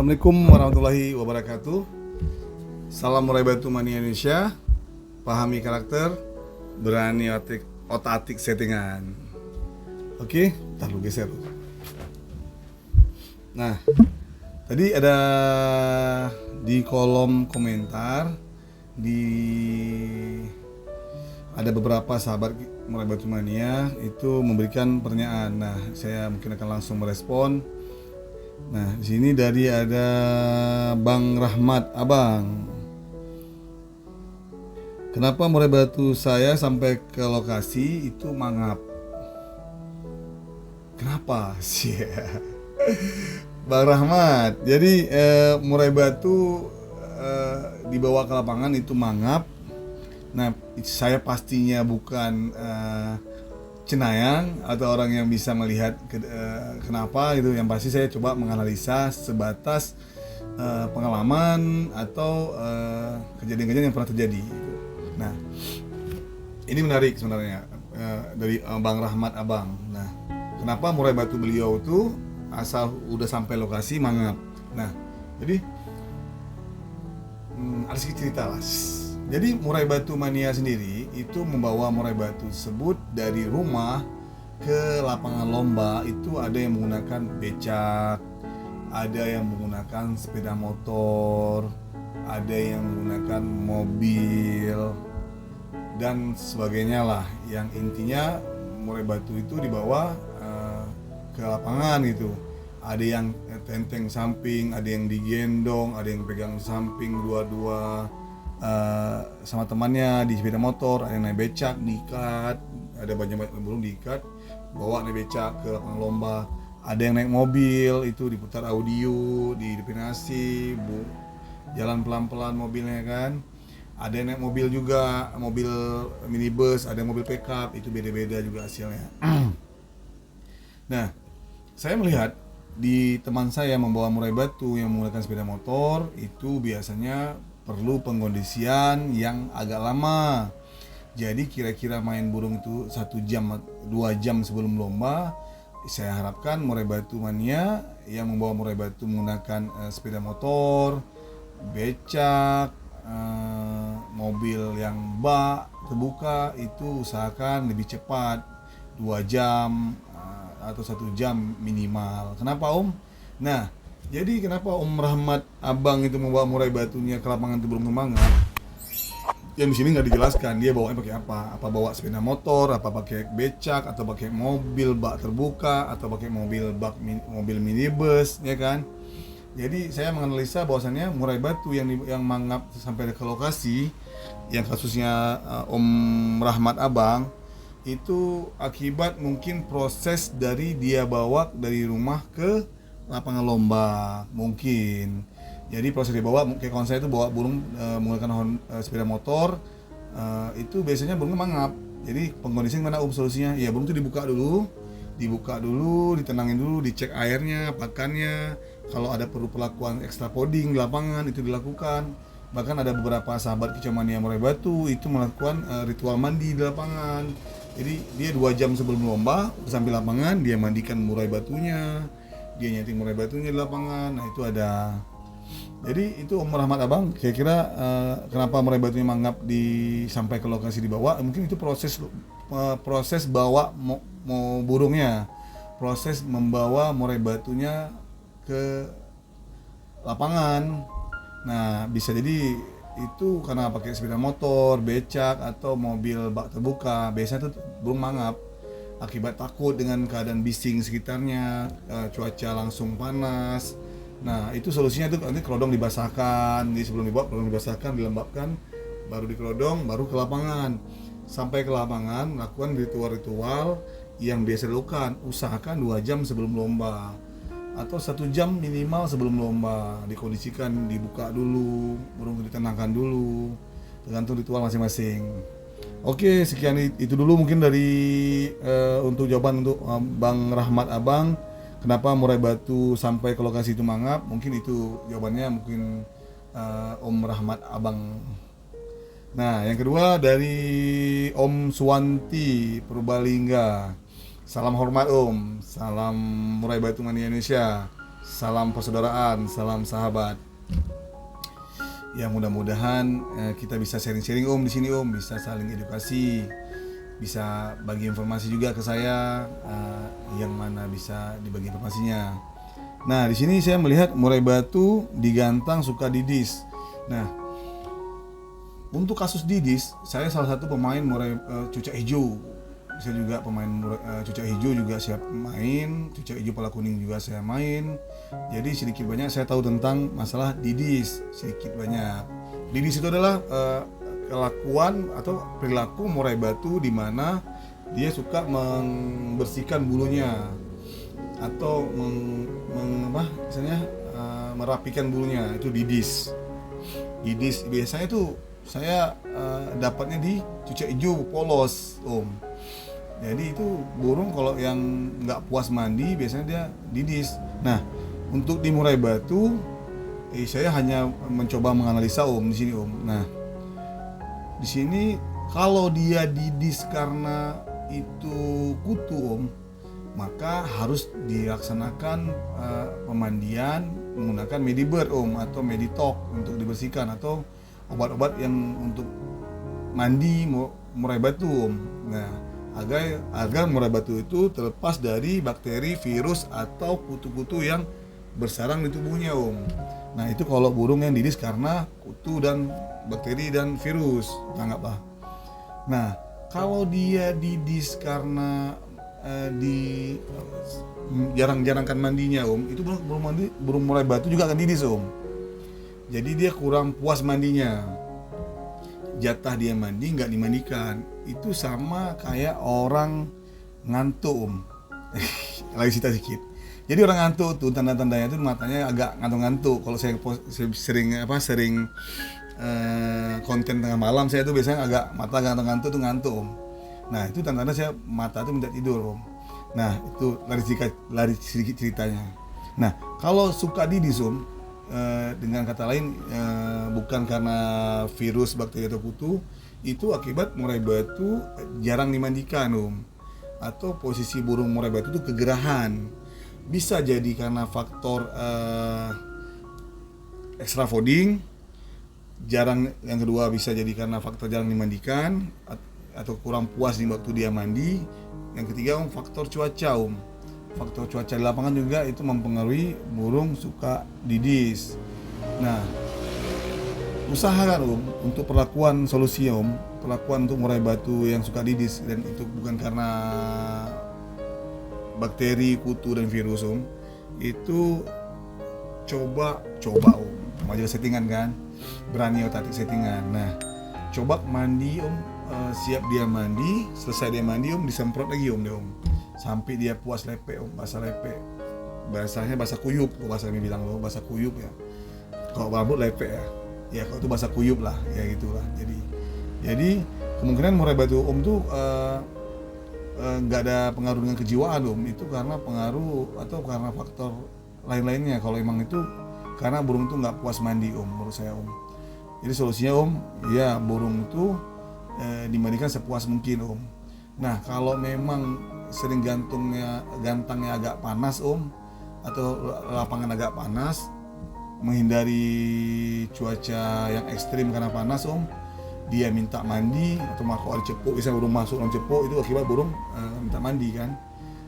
Assalamualaikum warahmatullahi wabarakatuh. Salam meraih batu mania Indonesia. Pahami karakter, berani otak-atik settingan. Oke, ntar lu geser. Nah, tadi ada di kolom komentar ada beberapa sahabat meraih batu mania itu memberikan pertanyaan. Nah, saya mungkin akan langsung merespon. Nah, di sini ada Bang Rahmat Abang. Kenapa murai batu saya sampai ke lokasi itu mangap? Kenapa sih? Bang Rahmat, jadi murai batu dibawa ke lapangan itu mangap. Nah, saya pastinya bukan cenayang atau orang yang bisa melihat kenapa gitu. Yang pasti saya coba menganalisa sebatas pengalaman atau kejadian-kejadian yang pernah terjadi gitu. Nah, ini menarik sebenarnya dari Bang Rahmat Abang. Nah, kenapa murai batu beliau itu asal udah sampai lokasi mangap? Nah, jadi ada sedikit cerita lah. Jadi murai batu mania sendiri itu membawa murai batu tersebut dari rumah ke lapangan lomba. Itu ada yang menggunakan becak, ada yang menggunakan sepeda motor, ada yang menggunakan mobil dan sebagainya lah. Yang intinya murai batu itu dibawa ke lapangan gitu. Ada yang tenteng samping, ada yang digendong, ada yang pegang samping dua-dua sama temannya di sepeda motor, ada yang naik becak diikat, ada banyak burung diikat, bawa naik becak ke lapangan lomba. Ada yang naik mobil, itu diputar audio, didefinasi, jalan pelan-pelan mobilnya kan. Ada yang naik mobil juga, mobil minibus, ada yang mobil pickup, itu beda-beda juga hasilnya. Nah, saya melihat di teman saya membawa murai batu yang menggunakan sepeda motor itu biasanya perlu pengkondisian yang agak lama. Jadi kira-kira main burung itu 1 jam 2 jam sebelum lomba. Saya harapkan murai batu mania yang membawa murai batu menggunakan sepeda motor, becak, mobil yang bak terbuka itu usahakan lebih cepat 2 jam atau 1 jam minimal. Kenapa Om? Nah, jadi kenapa Om Rahmat Abang itu membawa murai batunya ke lapangan itu belum mangap? Yang di sini nggak dijelaskan dia bawanya pakai apa? Apa bawa sepeda motor, apa pakai becak, atau pakai mobil bak terbuka, atau pakai mobil minibus, ya kan? Jadi saya menganalisa bahwasannya murai batu yang mangap sampai ke lokasi, yang kasusnya Om Rahmat Abang, itu akibat mungkin proses dari dia bawa dari rumah ke lapangan lomba mungkin. Jadi proses dibawa, kayak kawan saya itu bawa burung menggunakan sepeda motor, itu biasanya burungnya mangap. Jadi pengkondisian mana solusinya? Ya burung itu dibuka dulu, ditenangin dulu, dicek airnya, pakannya. Kalau ada perlu perlakuan ekstra poding di lapangan itu dilakukan. Bahkan ada beberapa sahabat kicomania murai batu itu melakukan ritual mandi di lapangan. Jadi dia 2 jam sebelum lomba sampai lapangan dia mandikan murai batunya, dia nyeting murai batunya di lapangan. Nah itu ada. Jadi itu Om Rahmat Abang kira-kira kenapa murai batunya mangap sampai ke lokasi dibawa? Mungkin itu proses bawa mau burungnya, proses membawa murai batunya ke lapangan. Nah bisa jadi itu karena pakai sepeda motor, becak atau mobil bak terbuka. Biasanya tuh burung mangap akibat takut dengan keadaan bising sekitarnya, cuaca langsung panas. Nah itu solusinya tuh nanti kerodong dibasahkan, sebelum dibawa kerodong dibasahkan, dilembabkan, baru dikerodong, baru ke lapangan. Sampai ke lapangan melakukan ritual-ritual yang biasa dilakukan, usahakan 2 jam sebelum lomba atau 1 jam minimal sebelum lomba. Dikondisikan, dibuka dulu, burung ditenangkan dulu, tergantung ritual masing-masing. Oke, sekian itu dulu mungkin dari untuk jawaban untuk Bang Rahmat Abang. Kenapa murai batu sampai ke lokasi itu mangap? Mungkin itu jawabannya, mungkin Om Rahmat Abang. Nah, yang kedua dari Om Suwanti Purbalingga. Salam hormat Om, salam murai batu mania Indonesia. salam persaudaraan, salam sahabat. Ya mudah-mudahan kita bisa sharing-sharing Om di sini Om, bisa saling edukasi, bisa bagi informasi juga ke saya yang mana bisa dibagi informasinya. Nah di sini saya melihat murai batu digantang suka didis. Nah untuk kasus didis, saya salah satu pemain murai cucak hijau. Saya juga pemain cucak hijau juga saya main, cucak hijau pala kuning juga saya main. Jadi sedikit banyak saya tahu tentang masalah didis, sedikit banyak. Didis itu adalah kelakuan atau perilaku murai batu di mana dia suka membersihkan bulunya atau merapikan bulunya, itu didis. Didis biasanya itu saya dapatnya di cucak hijau polos Om. Jadi itu burung kalau yang nggak puas mandi biasanya dia didis. Nah untuk di murai batu saya hanya mencoba menganalisa Om di sini Om. Nah di sini kalau dia didis karena itu kutu Om, maka harus dilaksanakan pemandian menggunakan Medibird Om atau Meditok untuk dibersihkan, atau obat-obat yang untuk mandi murai batu Om. Nah agar murai batu itu terlepas dari bakteri, virus atau kutu-kutu yang bersarang di tubuhnya Om. Nah itu kalau burung yang didis karena kutu dan bakteri dan virus, anggaplah. Nah kalau dia didis karena jarang-jarangkan mandinya Om, itu burung murai batu juga akan didis Om. Jadi dia kurang puas mandinya, jatah dia mandi nggak dimandikan. Itu sama kayak orang ngantuk Om. Lagi cerita sedikit. Jadi orang ngantuk tuh tanda-tandanya tuh matanya agak ngantuk-ngantuk. Kalau saya sering konten tengah malam, saya tuh biasanya agak mata ngantuk-ngantuk tuh ngantuk Om. Nah itu tanda-tanda saya mata tuh minta tidur Om. Nah itu lari sedikit ceritanya. Nah kalau suka didis Om, dengan kata lain bukan karena virus, bakteri atau kutu, itu akibat murai batu jarang dimandikan Om, atau posisi burung murai batu itu kegerahan. Bisa jadi karena faktor extra fooding, yang kedua bisa jadi karena faktor jarang dimandikan atau kurang puas di waktu dia mandi. Yang ketiga Om, faktor cuaca Om. Faktor cuaca di lapangan juga itu mempengaruhi burung suka didis. Nah, usahakan Om untuk perlakuan solusi Om, perlakuan untuk murai batu yang suka didis, dan itu bukan karena bakteri, kutu dan virus Om. Itu coba Om, maju settingan kan, berani otak settingan. Nah, coba mandi Om, siap dia mandi, selesai dia mandi Om, disemprot lagi Om deh Om. Sampai dia puas lepek Om, basah lepek. Bahasanya basah kuyup, kalau bahasa kami bilang loh, basah kuyup ya. Kalau rambut lepek ya. Ya kalau itu basah kuyup lah, ya gitulah. Jadi kemungkinan murai batu Om tuh nggak ada pengaruh dengan kejiwaan Om, itu karena pengaruh atau karena faktor lain-lainnya. Kalau emang itu karena burung itu nggak puas mandi Om, menurut saya Om. Jadi solusinya Om, ya burung itu dimandikan sepuas mungkin Om. Nah kalau memang sering gantangnya agak panas Om, atau lapangan agak panas, menghindari cuaca yang ekstrim karena panas Om, dia minta mandi atau masuk air cepuk, bisa burung masuk dalam cepuk, itu akibat burung minta mandi kan.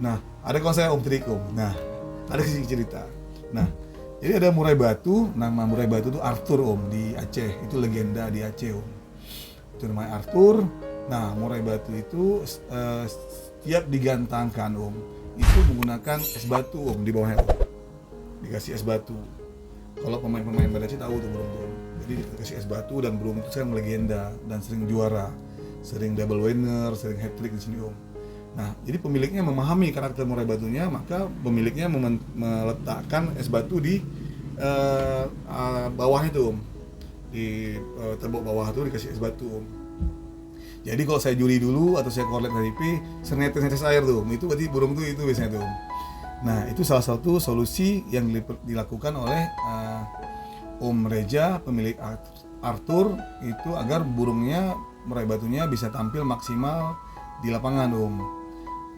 Nah ada konsep Om, trik Om. Nah ada cerita. Nah jadi ada murai batu, nama murai batu itu Arthur Om, di Aceh. Itu legenda di Aceh Om, itu namanya Arthur. Nah murai batu itu setiap digantangkan Om, itu menggunakan es batu Om di bawahnya Om. Dikasih es batu. Kalau pemain-pemain pada Aceh tahu tuh burung tuh. Jadi dikasih es batu, dan burung itu sekarang legenda dan sering juara, sering double winner, sering hat trick di sini Om. Nah, jadi pemiliknya memahami karakter murai batunya, maka pemiliknya meletakkan es batu di bawah itu Om. Di tembok bawah itu dikasih es batu Om. Jadi kalau saya juri dulu atau saya korlet dari IP, senetes air tuh, itu berarti burung tuh itu biasanya tuh. Nah itu salah satu solusi yang dilakukan oleh Om Reja, pemilik Arthur, itu agar burungnya murai batunya bisa tampil maksimal di lapangan Om.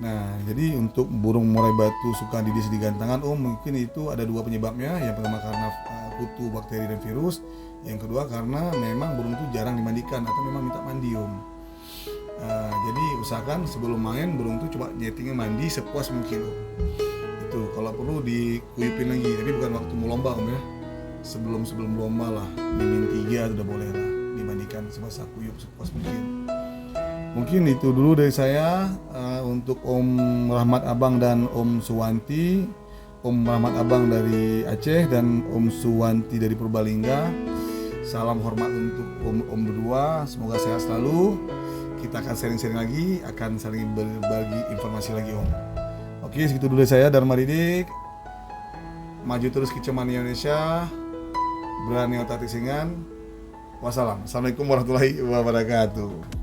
Nah, jadi untuk burung murai batu suka didis di gantangan, mungkin itu ada dua penyebabnya. Yang pertama karena kutu, bakteri dan virus. Yang kedua karena memang burung itu jarang dimandikan atau memang minta mandi, jadi usahakan sebelum main burung itu coba nyetingnya mandi sepuas mungkin, Itu kalau perlu dikuyupin lagi, tapi bukan waktu mau lomba, ya. Sebelum lomba lah, min 3 sudah boleh lah dimandikan sebasah kuyup sepuas mungkin. Mungkin itu dulu dari saya untuk Om Rahmat Abang dan Om Suwanti. Om Rahmat Abang dari Aceh dan Om Suwanti dari Purbalingga. Salam hormat untuk Om berdua, semoga sehat selalu. Kita akan sharing-sharing lagi, akan saling berbagi informasi lagi, Om. Oke, segitu dulu dari saya, Dharma Didik. Maju terus Kecamatan Indonesia, berani otak singan. Wassalam. Assalamualaikum warahmatullahi wabarakatuh.